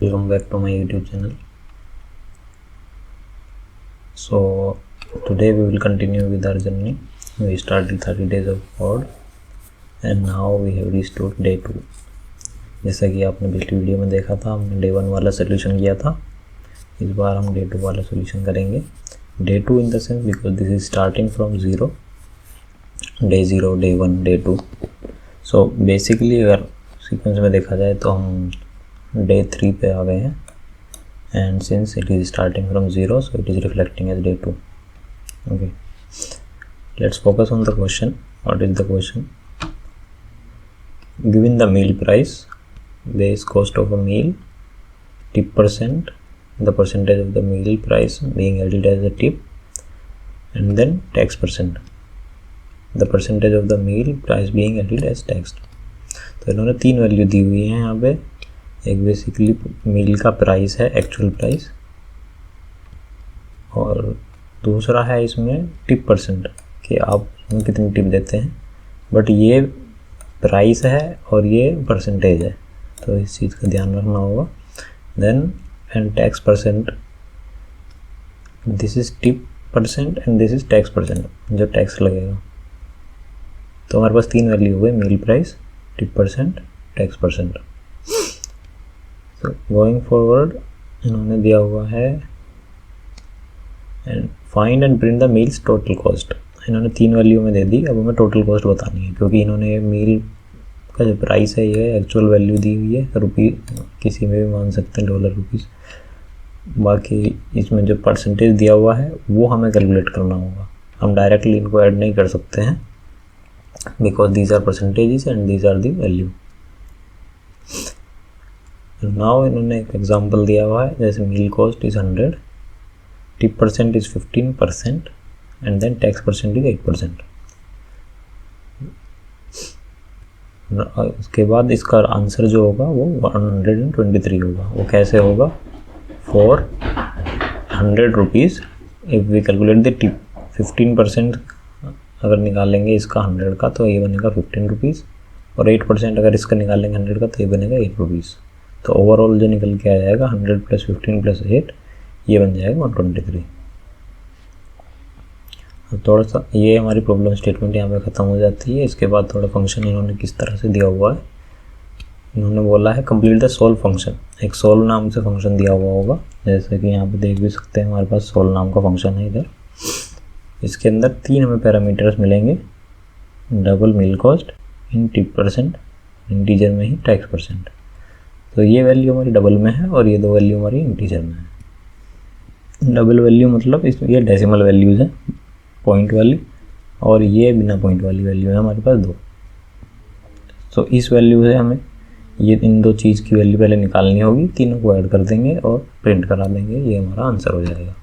welcome back to my YouTube channel. So today we will continue with our journey. We started 30 days of code and now we have reached to day 2. जैसा कि आपने पिछली video में देखा था, हमने day 1 वाला solution किया था. इस बार हम डे 2 वाला सोल्यूशन करेंगे. Day 2 in the sense because this is starting from 0, day 0, day 1, day 2. So basically अगर सीक्वेंस में देखा जाए तो हम डे 3 पे आ गए हैं and since it is starting from 0 so it is reflecting as day 2. Okay, let's focus on the question. What is the question? Given the meal price, base cost of a meal, tip percent, the percentage of the meal price being added as a tip, and then tax percent, the percentage of the meal price being added as tax. तो इन्होंने 3 value दी हुई है यहाँ पे. एक basically मील का price है, actual price, और दूसरा है इसमें टिप परसेंट कि आप इसमें कितनी टिप देते हैं. बट ये प्राइस है और ये परसेंटेज है, तो इस चीज़ का ध्यान रखना होगा. Then and tax percent, this is tip percent and this is tax percent, जो टैक्स लगेगा. तो हमारे पास 3 वैल्यू हुए, meal price, tip percent, tax percent. तो गोइंग फॉरवर्ड इन्होंने दिया हुआ है and find and print the meals total cost. इन्होंने 3 वैल्यू में दे दी. अब हमें टोटल कॉस्ट बतानी है क्योंकि इन्होंने मील का जो प्राइस है ये एक्चुअल वैल्यू दी हुई है, रुपी किसी में भी मान सकते हैं, डॉलर, रुपीज़. बाकी इसमें जो परसेंटेज दिया हुआ है वो हमें कैलकुलेट करना होगा. हम डायरेक्टली इनको ऐड नहीं कर सकते हैं because these are percentages and these are the value. Now इन्होंने एक एग्जांपल दिया हुआ है, जैसे meal cost is 100, tip percent is 15% and then tax percent is 8%. उसके बाद इसका आंसर जो होगा वो 123 होगा. वो कैसे होगा? For 100 rupees if we calculate the tip, 15% अगर निकालेंगे इसका 100 का तो ये बनेगा 15 रुपीज़, और 8% अगर इसका निकालेंगे 100 का तो ये बनेगा 8 रुपीज़. तो ओवरऑल जो निकल के आ जाएगा 100 + 15 + 8, ये बन जाएगा 123. अब थोड़ा सा ये हमारी प्रॉब्लम स्टेटमेंट यहाँ पे ख़त्म हो जाती है. इसके बाद थोड़ा फंक्शन इन्होंने किस तरह से दिया हुआ है. इन्होंने बोला है कंप्लीट द सोल्व फंक्शन. एक सोल्व नाम से फंक्शन दिया हुआ होगा, जैसे कि यहाँ पे देख भी सकते हैं हमारे पास सोल्व नाम का फंक्शन है इधर. इसके अंदर 3 हमें पैरामीटर्स मिलेंगे, डबल मील कॉस्ट, इन टिप परसेंट, इंटीजर में ही टैक्स परसेंट. तो ये वैल्यू हमारी डबल में है और ये 2 वैल्यू हमारी इंटीजर में है. डबल वैल्यू मतलब इसमें ये डेसिमल वैल्यूज़ हैं, पॉइंट वाली, और ये बिना पॉइंट वाली वैल्यू है हमारे पास 2. तो इस वैल्यू से हमें ये इन 2 चीज़ की वैल्यू पहले निकालनी होगी, तीनों को ऐड कर देंगे और प्रिंट करा देंगे, ये हमारा आंसर हो जाएगा.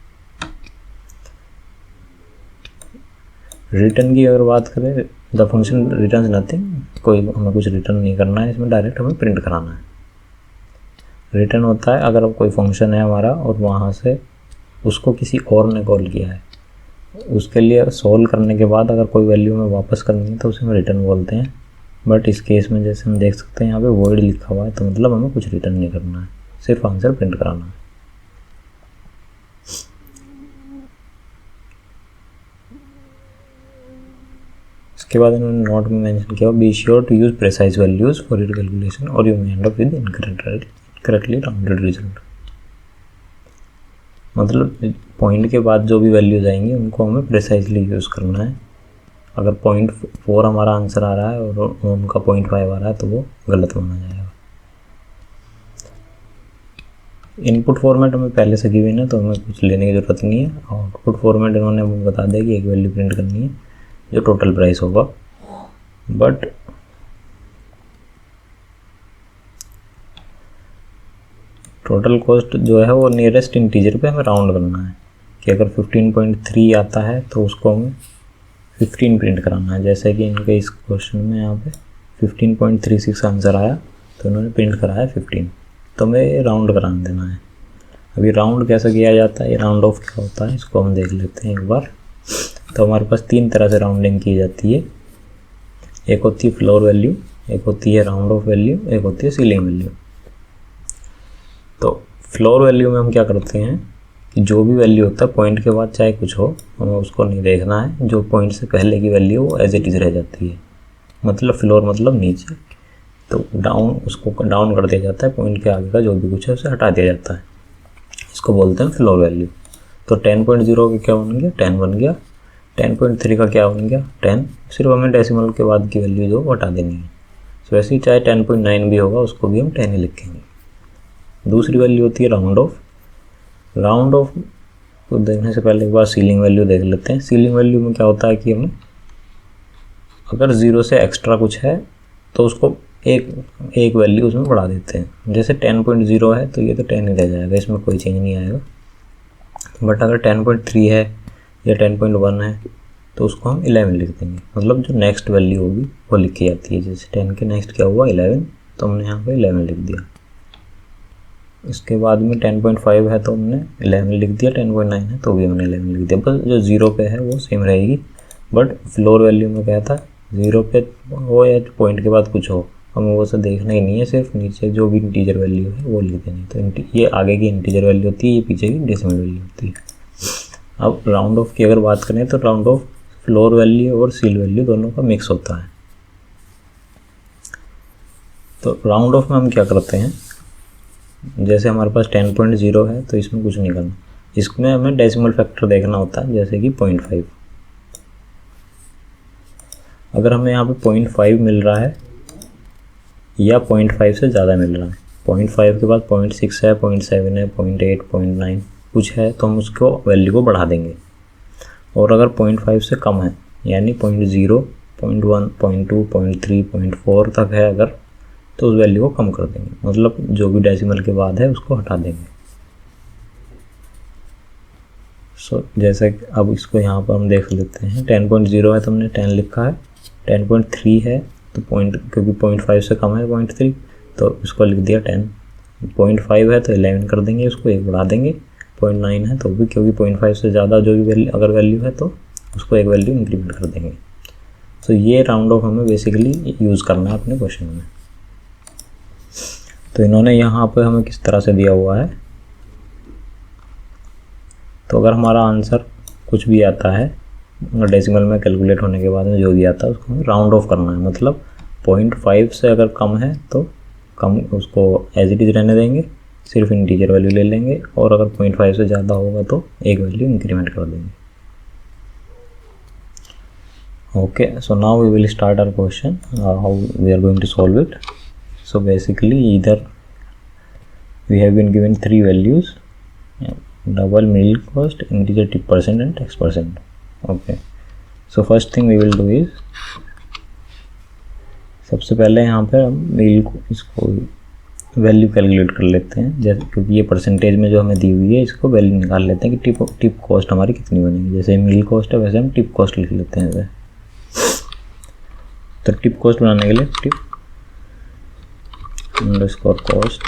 रिटर्न की अगर बात करें, द फंक्शन रिटर्न नथिंग, कोई हमें कुछ रिटर्न नहीं करना है, इसमें डायरेक्ट हमें प्रिंट कराना है. रिटर्न होता है अगर कोई फंक्शन है हमारा और वहाँ से उसको किसी और ने कॉल किया है, उसके लिए सॉल्व करने के बाद अगर कोई वैल्यू हमें वापस करनी है तो उसे हम रिटर्न बोलते हैं. बट इस केस में जैसे हम देख सकते हैं यहाँ पे वॉइड लिखा हुआ है, तो मतलब हमें कुछ रिटर्न नहीं करना है, सिर्फ आंसर प्रिंट कराना है. इसके बाद इन्होंने नोट में मेंशन किया, be sure to use precise values for your calculation or you may end up with incorrectly rounded result. मतलब पॉइंट के बाद जो भी वैल्यूज आएंगी उनको हमें प्रिसाइजली यूज़ करना है. अगर 0.4 हमारा आंसर आ रहा है और उनका 0.5 आ रहा है तो वो गलत माना जाएगा. इनपुट फॉर्मेट हमें पहले से गिवन है तो हमें कुछ लेने की ज़रूरत नहीं है. आउटपुट फॉर्मेट इन्होंने हमें बता दिया कि एक वैल्यू प्रिंट करनी है जो टोटल प्राइस होगा. बट टोटल कॉस्ट जो है वो नियरेस्ट इंटीजर पे हमें राउंड करना है कि अगर 15.3 आता है तो उसको हमें 15 प्रिंट कराना है. जैसे कि इनके इस क्वेश्चन में यहाँ पे 15.36 आंसर आया तो इन्होंने प्रिंट कराया 15, तो हमें राउंड कराना देना है. अभी राउंड कैसे किया जाता है, ये राउंड ऑफ क्या होता है, इसको हम देख लेते हैं एक बार. तो हमारे पास 3 तरह से राउंडिंग की जाती है. एक होती है फ्लोर वैल्यू, एक होती है राउंड ऑफ वैल्यू, एक होती है सीलिंग वैल्यू. तो फ्लोर वैल्यू में हम क्या करते हैं कि जो भी वैल्यू होता है पॉइंट के बाद चाहे कुछ हो, हमें उसको नहीं देखना है, जो पॉइंट से पहले की वैल्यू वो एज इट इज़ रह जाती है। मतलब फ्लोर मतलब नीचे, तो डाउन उसको डाउन कर दिया जाता है, पॉइंट के आगे का जो भी कुछ है उसे हटा दिया जाता है, इसको बोलते हैं फ्लोर वैल्यू। तो 10.0 का क्या बन गया, 10 बन गया। 10.3 का क्या बन गया, 10। सिर्फ हमें डेसिमल के बाद की वैल्यू जो हटा देनी है। तो वैसे ही चाहे 10.9 भी होगा उसको भी हम 10 ही लिखेंगे। दूसरी वैल्यू होती है राउंड ऑफ। राउंड ऑफ को देखने से पहले एक बार सीलिंग वैल्यू देख लेते हैं। सीलिंग वैल्यू में क्या होता है कि हमें अगर 0 से एक्स्ट्रा कुछ है तो उसको एक वैल्यू उसमें बढ़ा देते हैं। जैसे 10.0 है तो ये तो 10 ही रह जाएगा, इसमें कोई चेंज नहीं आएगा। बट अगर 10.3 है या 10.1 है तो उसको हम 11 लिख देंगे, मतलब जो नेक्स्ट वैल्यू होगी वो लिखी जाती है। जैसे 10 के नेक्स्ट क्या हुआ 11, तो हमने यहाँ पे 11 लिख दिया। इसके बाद में 10.5 है तो हमने 11 लिख दिया, 10.9 है तो भी हमने 11 लिख दिया। बस जो 0 पे है वो सेम रहेगी। बट फ्लोर वैल्यू में क्या था, 0 पे हो या पॉइंट के बाद कुछ हो, हमें वो सब देखना ही नहीं है, सिर्फ नीचे जो भी इंटीजर वैल्यू है वो लिख देनी। तो ये आगे की इंटीजर वैल्यू होती है, ये पीछे की डेसिमल वैल्यू होती है। अब राउंड ऑफ की अगर बात करें तो राउंड ऑफ फ्लोर वैल्यू और सील वैल्यू दोनों का मिक्स होता है। तो राउंड ऑफ में हम क्या करते हैं, जैसे हमारे पास 10.0 है तो इसमें कुछ नहीं करना, इसमें हमें डेसिमल फैक्टर देखना होता है, जैसे कि 0.5। अगर हमें यहाँ पे 0.5 मिल रहा है या 0.5 से ज़्यादा मिल रहा है, 0.5 के बाद 0.6 है, 0.7 है, 0.8, 0.9 कुछ है, तो हम उसको वैल्यू को बढ़ा देंगे। और अगर 0.5 से कम है यानी 0.0, 0.1, 0.2, 0.3, 0.4 तक है अगर, तो उस वैल्यू को कम कर देंगे, मतलब जो भी डेसिमल के बाद है उसको हटा देंगे। जैसे अब इसको यहाँ पर हम देख लेते हैं। 10.0 है तो हमने 10 लिखा है, 10.3 है तो क्योंकि 0.5 से कम है 0.3 तो उसको लिख दिया 10। 0.5 है तो 11 कर देंगे, उसको 1 बढ़ा देंगे। 0.9 है तो भी, क्योंकि 0.5 से ज़्यादा जो भी अगर वैल्यू है तो उसको 1 वैल्यू इंक्रीमेंट कर देंगे। तो ये राउंड ऑफ हमें बेसिकली यूज़ करना है अपने क्वेश्चन में। तो इन्होंने यहाँ पर हमें किस तरह से दिया हुआ है, तो अगर हमारा आंसर कुछ भी आता है डेसिमल में कैलकुलेट होने के बाद में जो भी आता है उसको हमें राउंड ऑफ करना है। मतलब 0.5 से अगर कम है तो कम, उसको एज इट इज़ रहने देंगे, सिर्फ इंटीजर वैल्यू ले लेंगे। और अगर 0.5 से ज़्यादा होगा तो एक वैल्यू इंक्रीमेंट कर देंगे। Okay, so now we will start our question, how we are going to solve it. So basically either we have been given 3 values, double middle cost, integer tip percent and tax percent. Okay, so first thing we will do is, सबसे पहले यहाँ पर हम middle को इसको value calculate कर लेते हैं। जैसे क्योंकि ये परसेंटेज में जो हमें दी हुई है इसको वैल्यू निकाल लेते हैं कि टिप कॉस्ट हमारी कितनी बनेगी। जैसे मिडिल कॉस्ट है वैसे हम टिप कॉस्ट लिख लेते हैं। वैसे तो टिप कॉस्ट बनाने के लिए टिप अंडरस्कोर कॉस्ट,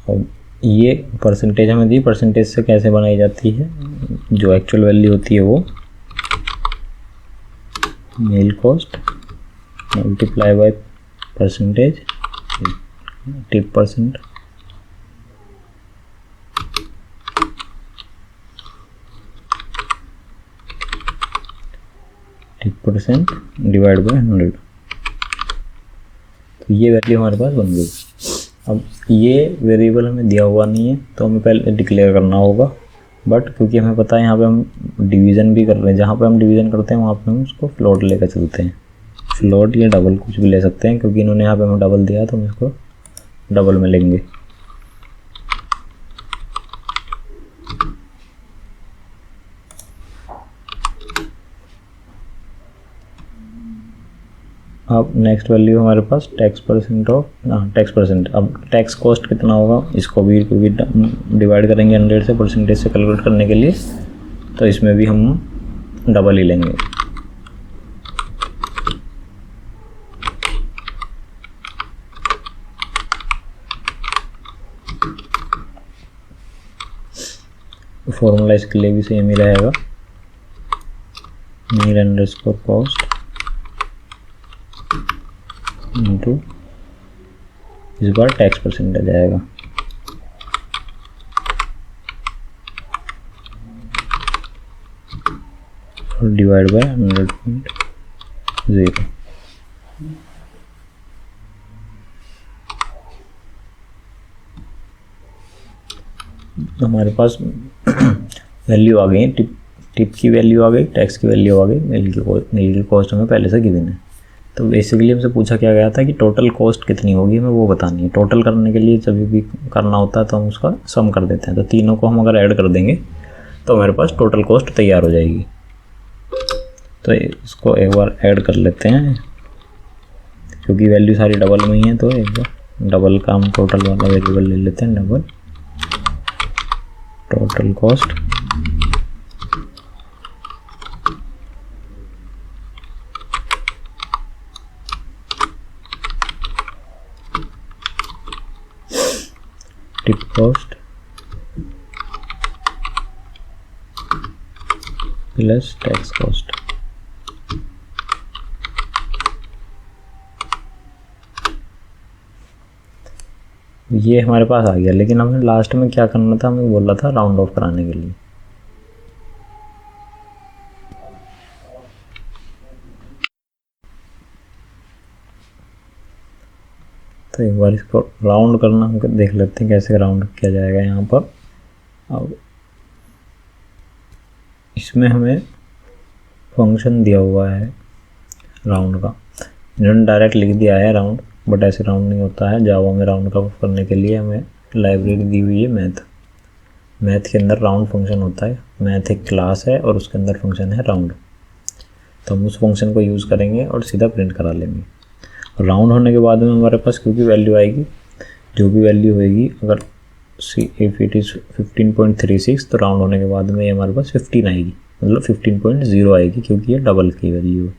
और ये परसेंटेज हमें दी। परसेंटेज से कैसे बनाई जाती है, जो एक्चुअल वैल्यू होती है वो meal cost multiply by percentage tip percent, % divide by 100। तो ये वैल्यू हमारे पास बन गई। अब ये वेरिएबल हमें दिया हुआ नहीं है तो हमें पहले डिक्लेयर करना होगा। बट क्योंकि हमें पता है यहाँ पे हम डिवीज़न भी कर रहे हैं, जहाँ पे हम डिवीज़न करते हैं वहाँ पे हम उसको फ्लोट लेकर चलते हैं। फ्लोट या डबल कुछ भी ले सकते हैं, क्योंकि इन्होंने यहाँ पे हमें डबल दिया है तो हम इसको डबल में लेंगे। अब नेक्स्ट वैल्यू हमारे पास tax percent of tax percent. अब टैक्स कॉस्ट कितना होगा, इसको भी क्योंकि डिवाइड करेंगे 100 से परसेंटेज से कैलकुलेट करने के लिए, तो इसमें भी हम डबल ही लेंगे। फॉर्मूला इसके लिए भी सेम ही रहेगा, नीड अंडरस्कोर कॉस्ट इंटू इस बार टैक्स परसेंटेज आएगा। Divide by 100.0। हमारे पास वैल्यू आ गई है, टिप की वैल्यू आ गई, टैक्स की वैल्यू आ गई, मिल की कॉस्ट हमें पहले से गिवन है। तो बेसिकली हमसे पूछा क्या गया था कि टोटल कॉस्ट कितनी होगी, हमें वो बतानी है। टोटल करने के लिए जब भी करना होता है तो हम उसका सम कर देते हैं। तो तीनों को हम अगर ऐड कर देंगे तो हमारे पास टोटल कॉस्ट तैयार हो जाएगी। तो इसको एक बार ऐड कर लेते हैं, क्योंकि वैल्यू सारी डबल में ही है। तो एक बार डबल का हम टोटल वाला वेरिएबल ले लेते हैं, double total cost tip cost plus tax cost. ये हमारे पास आ गया, लेकिन हमें लास्ट में क्या करना था, हमें बोला था राउंड ऑफ कराने के लिए। तो एक बार इसको राउंड करना हम देख लेते हैं कैसे राउंड किया जाएगा यहाँ पर। अब इसमें हमें फंक्शन दिया हुआ है राउंड का, इन्होंने डायरेक्ट लिख दिया है राउंड, बट ऐसे राउंड नहीं होता है। जावा में राउंड का करने के लिए हमें लाइब्रेरी दी हुई है मैथ। मैथ के अंदर राउंड फंक्शन होता है। मैथ एक क्लास है और उसके अंदर फंक्शन है राउंड। तो हम उस फंक्शन को यूज़ करेंगे और सीधा प्रिंट करा लेंगे। राउंड होने के बाद में हमारे पास क्योंकि वैल्यू आएगी, जो भी वैल्यू होएगी, अगर इफ इट इज़ 15.36 तो राउंड होने के बाद में ये हमारे पास 15 आएगी, मतलब 15.0 आएगी, क्योंकि ये डबल की वैल्यू है।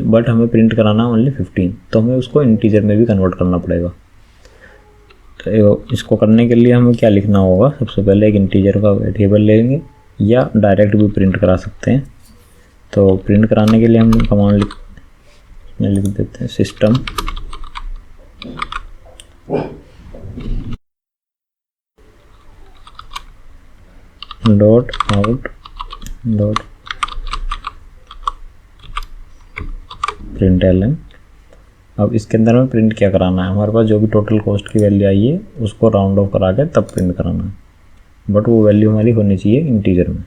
बट हमें प्रिंट कराना ओनली 15, तो हमें उसको इंटीजर में भी कन्वर्ट करना पड़ेगा। तो इसको करने के लिए हमें क्या लिखना होगा, सबसे पहले एक इंटीजर का वेरिएबल लेंगे या डायरेक्ट भी प्रिंट करा सकते हैं। तो प्रिंट कराने के लिए हम कमांड लिख देते हैं system dot out dot print L N. अब इसके अंदर हमें प्रिंट क्या कराना है, हमारे पास जो भी टोटल कॉस्ट की वैल्यू आई है उसको राउंड ऑफ करा के तब प्रिंट कराना है, बट वो वैल्यू हमारी होनी चाहिए इंटीजर में।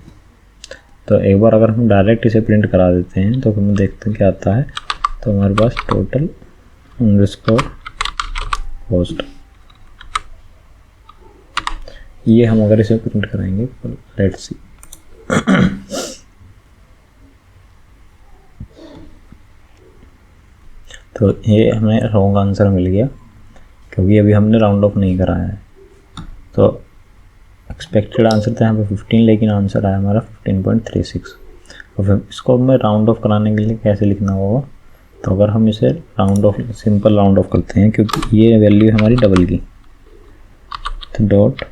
तो एक बार अगर हम डायरेक्ट इसे प्रिंट करा देते हैं तो हम देखते हैं क्या आता है। तो हमारे पास टोटल अंडरस्कोर कॉस्ट, ये हम अगर इसे प्रिंट कराएंगे, लेट्स सी। तो ये हमें रॉन्ग आंसर मिल गया, क्योंकि अभी हमने राउंड ऑफ नहीं कराया है। तो एक्सपेक्टेड आंसर था यहाँ पे 15, लेकिन आंसर आया हमारा 15.36। और फिर इसको हमें राउंड ऑफ कराने के लिए कैसे लिखना होगा, तो अगर हम इसे round of, simple round of करते हैं, क्योंकि ये वैल्यू है हमारी डबल की। तो डॉट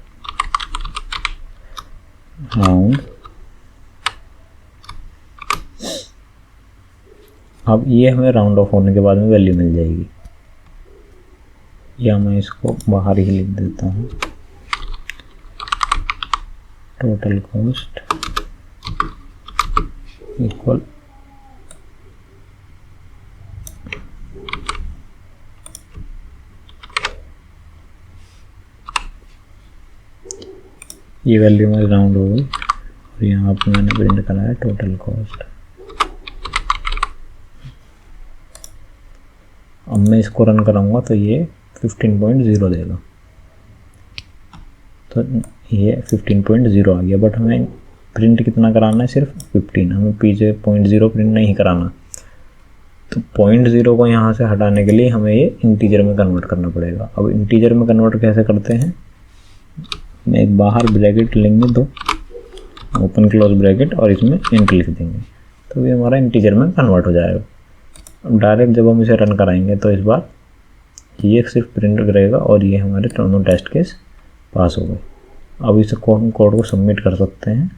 राउंड, अब ये हमें राउंड ऑफ होने के बाद में वैल्यू मिल जाएगी, या मैं इसको बाहर ही लिख देता हूँ, टोटल कॉस्ट इक्वल ये वैल्यू हमारी राउंड हो गई, और यहाँ पर मैंने प्रिंट कराया टोटल कॉस्ट। अब मैं इसको रन कराऊंगा तो ये 15.0 देगा। तो ये 15.0 आ गया, बट हमें प्रिंट कितना कराना है, सिर्फ 15, हमें पीछे 0.0 प्रिंट नहीं कराना। तो 0.0 को यहाँ से हटाने के लिए हमें ये इंटीजर में कन्वर्ट करना पड़ेगा। अब इंटीजर में कन्वर्ट कैसे करते हैं, मैं एक बाहर ब्रैकेट लेंगे, दो ओपन क्लोज ब्रैकेट, और इसमें इंट लिख देंगे, तो ये हमारा इंटीजर में कन्वर्ट हो जाएगा। अब डायरेक्ट जब हम इसे रन कराएंगे तो इस बार ये सिर्फ प्रिंट करेगा और ये हमारे दोनों टेस्ट केस पास हो गए। अब इसे हम कोड को सबमिट कर सकते हैं,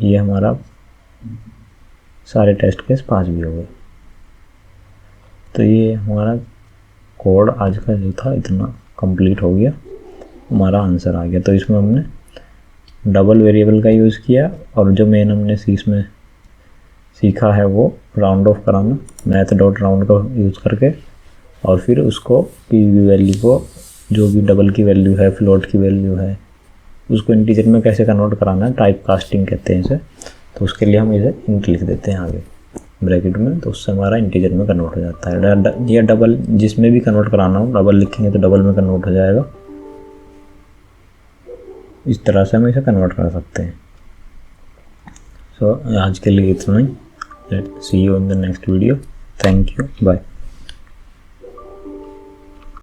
ये हमारा सारे टेस्ट केस पास भी हो गए। तो ये हमारा कोड आज का जो था इतना कंप्लीट हो गया, हमारा आंसर आ गया। तो इसमें हमने डबल वेरिएबल का यूज़ किया और जो मेन हमने इसमें सीखा है वो राउंड ऑफ कराना मैथ डॉट राउंड का यूज़ करके, और फिर उसको पी वैल्यू को जो भी डबल की वैल्यू है, फ्लोट की वैल्यू है, उसको इंटीजर में कैसे कन्वर्ट कराना है, टाइप कास्टिंग कहते हैं इसे। तो उसके लिए हम इसे इंट लिख देते हैं आगे ब्रैकेट में, तो उससे हमारा इंटीजर में कन्वर्ट हो जाता है। ये डबल जिसमें भी कन्वर्ट कराना हो डबल लिखेंगे तो डबल में कन्वर्ट हो जाएगा। इस तरह से हम इसे कन्वर्ट कर सकते हैं। सो आज के लिए इतना ही। Let's see you in the next video. Thank you, bye.